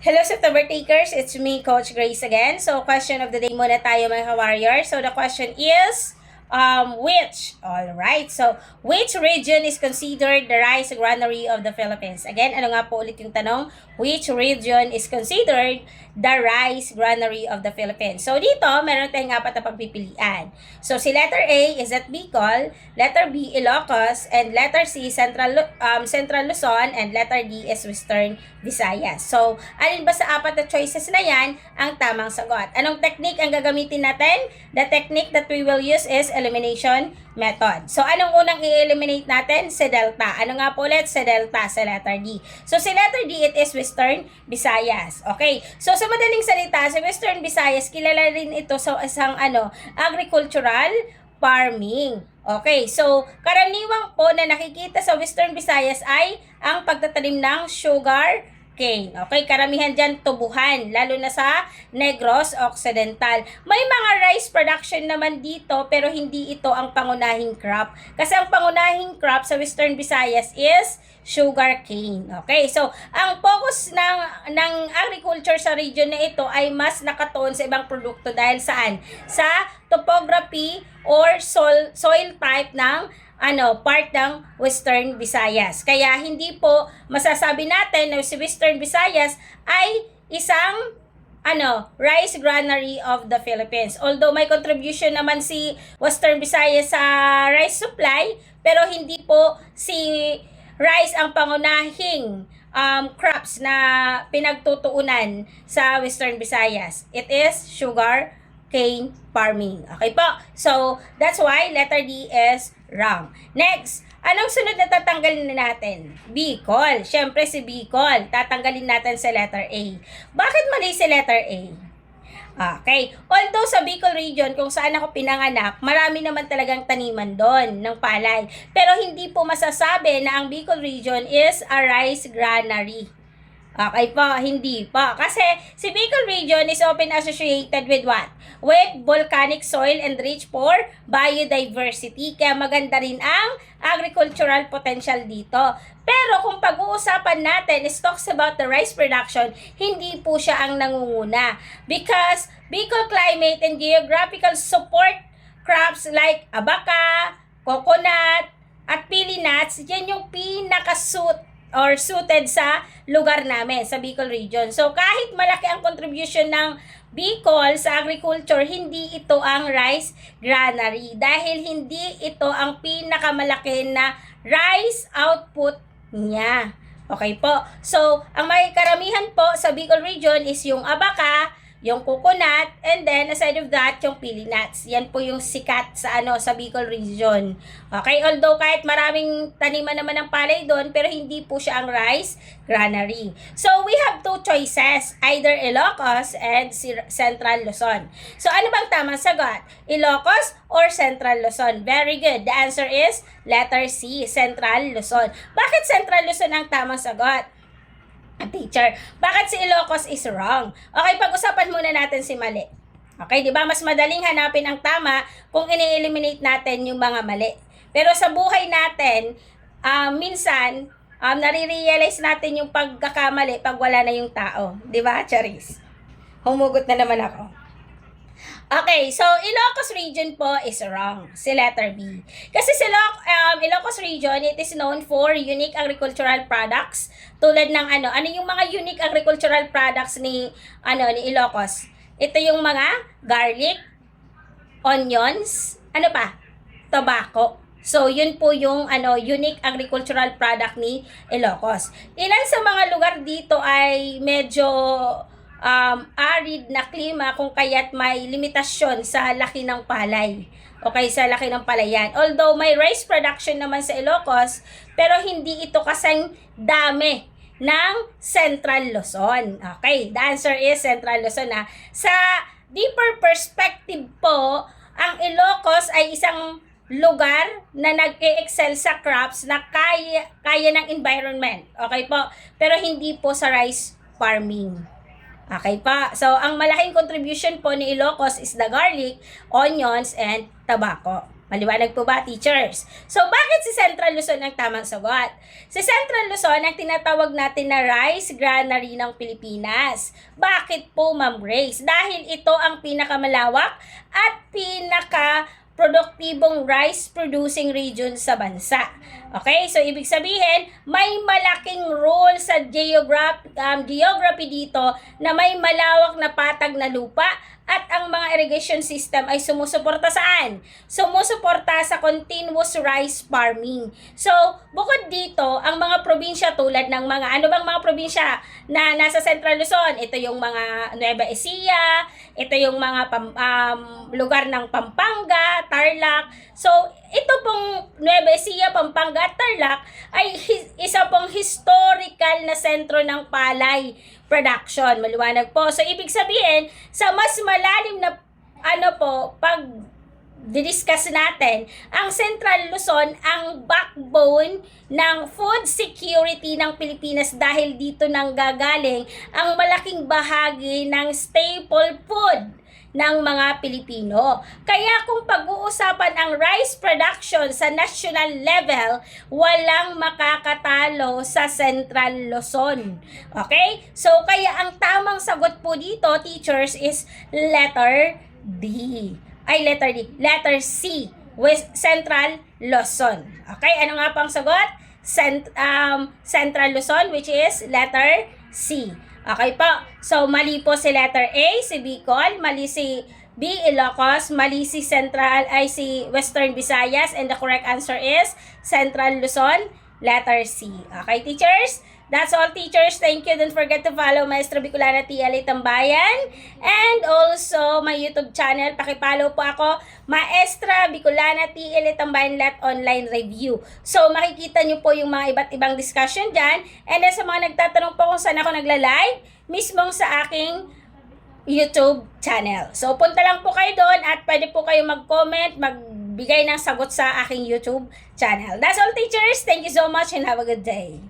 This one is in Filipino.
Hello September takers, it's me Coach Grace again. So question of the day muna tayo mga warrior. So the question is which region is considered the rice granary of the Philippines? Again, ano nga po ulit yung tanong? Which region is considered the rice granary of the Philippines? So dito, meron tayong apat na pagpipilian. So si letter A is at Bicol, letter B Ilocos, and letter C Central Luzon, and letter D is Western Visayas. So alin ba sa apat na choices na yan ang tamang sagot? Anong technique ang gagamitin natin? The technique that we will use is elimination method. So, anong unang i-eliminate natin? Si delta. Ano nga po ulit? Si delta, sa letter D. So, si letter D, it is Western Visayas. Okay. So, sa madaling salita, sa Western Visayas, kilala rin ito sa isang agricultural farming. Okay. So, karaniwang po na nakikita sa Western Visayas ay ang pagtatanim ng sugar cane. Okay, karamihan dyan tubuhan, lalo na sa Negros Occidental. May mga rice production naman dito, pero hindi ito ang pangunahing crop. Kasi ang pangunahing crop sa Western Visayas is sugar cane. Okay, so ang focus ng agriculture sa region na ito ay mas nakatuon sa ibang produkto dahil saan? Sa topography or soil type ng part ng Western Visayas. Kaya hindi po masasabi natin na si Western Visayas ay isang rice granary of the Philippines. Although may contribution naman si Western Visayas sa rice supply, pero hindi po si rice ang pangunahing crops na pinagtutuunan sa Western Visayas. It is sugar cane farming. Okay po? So, that's why letter D is wrong. Next, anong sunod na tatanggalin na natin? Bicol. Siyempre si Bicol. Tatanggalin natin sa letter A. Bakit mali si letter A? Okay. Although sa Bicol region, kung saan ako pinanganak, marami naman talagang taniman doon ng palay. Pero hindi po masasabi na ang Bicol region is a rice granary. Okay po, hindi po. Kasi si Bicol region is often associated with what? With volcanic soil and rich for biodiversity. Kaya maganda rin ang agricultural potential dito. Pero kung pag-uusapan natin is talks about the rice production, hindi po siya ang nangunguna. Because Bicol climate and geographical support crops like abaca, coconut, at pili nuts, yan yung suited sa lugar namin, sa Bicol region. So, kahit malaki ang contribution ng Bicol sa agriculture, hindi ito ang rice granary dahil hindi ito ang pinakamalaki na rice output niya. Okay po. So, ang may karamihan po sa Bicol region is yung abaca, yung coconut, and then aside of that, yung pili nuts. Yan po yung sikat sa sa Bicol region. Okay, although kahit maraming taniman naman ng palay doon, pero hindi po siya ang rice granary. So we have two choices, either Ilocos and Central Luzon. So ano bang tamang sagot? Ilocos or Central Luzon? Very good. The answer is letter C, Central Luzon. Bakit Central Luzon ang tamang sagot? Teacher, bakit si Ilocos is wrong? Okay, pag-usapan muna natin si mali. Okay, di ba? Mas madaling hanapin ang tama kung ini-eliminate natin yung mga mali. Pero sa buhay natin, minsan, nare-realize natin yung pagkakamali pag wala na yung tao. Di ba, Charis? Humugot na naman ako. Okay, so Ilocos region po is wrong. Si letter B. Kasi si Ilocos region, it is known for unique agricultural products. Tulad ng ano yung mga unique agricultural products ni Ilocos? Ito yung mga garlic, onions, tobacco. So, yun po yung unique agricultural product ni Ilocos. Ilan sa mga lugar dito ay medyo arid na klima kung kaya't may limitasyon sa laki ng palay. Okay, sa laki ng palayan. Although may rice production naman sa Ilocos, pero hindi ito kasing dami ng Central Luzon. Okay, the answer is Central Luzon na. Sa deeper perspective po, ang Ilocos ay isang lugar na nag-excel sa crops na kaya ng environment. Okay po? Pero hindi po sa rice farming. Okay pa. So, ang malaking contribution po ni Ilocos is the garlic, onions, and tobacco. Maliwanag po ba, teachers? So, bakit si Central Luzon ang tamang sagot? Si Central Luzon ang tinatawag natin na rice granary ng Pilipinas. Bakit po, Ma'am Grace? Dahil ito ang pinakamalawak at produktibong rice producing region sa bansa. Okay? So, ibig sabihin, may malaking role sa geography dito na may malawak na patag na lupa at ang mga irrigation system ay sumusuporta saan? Sumusuporta sa continuous rice farming. So, bukod dito, ang mga probinsya tulad ng mga, ano bang mga probinsya na nasa Central Luzon? Ito yung mga Nueva Ecija, ito yung mga lugar ng Pampanga, Tarlac. So, ito pong Nueva Ecija, Pampanga at Tarlac ay isa pong historical na sentro ng palay production. Maliwanag po. So, ibig sabihin, sa mas malalim na pag didiscuss natin, ang Central Luzon ang backbone ng food security ng Pilipinas dahil dito nang gagaling ang malaking bahagi ng staple food ng mga Pilipino. Kaya kung pag-uusapan ang rice production sa national level, walang makakatalo sa Central Luzon. Okay? So, kaya ang tamang sagot po dito, teachers, is letter D. Letter C, with Central Luzon. Okay? Ano nga pang sagot? Central Luzon, which is letter C. Okay po. So, mali po si letter A, si Bicol, mali si B, Ilocos, mali si si Western Visayas, and the correct answer is Central Luzon, letter C. Okay, teachers? That's all, teachers. Thank you. Don't forget to follow Maestra Bicolana TLA Tambayan and also my YouTube channel. Pakipollow po ako, Maestra Bicolana TLA Tambayan online review. So, makikita nyo po yung mga iba't ibang discussion dyan. And then sa mga nagtatanong po kung saan ako nagla-live, mismong sa aking YouTube channel. So, punta lang po kayo doon at pwede po kayo mag-comment, magbigay ng sagot sa aking YouTube channel. That's all, teachers. Thank you so much and have a good day.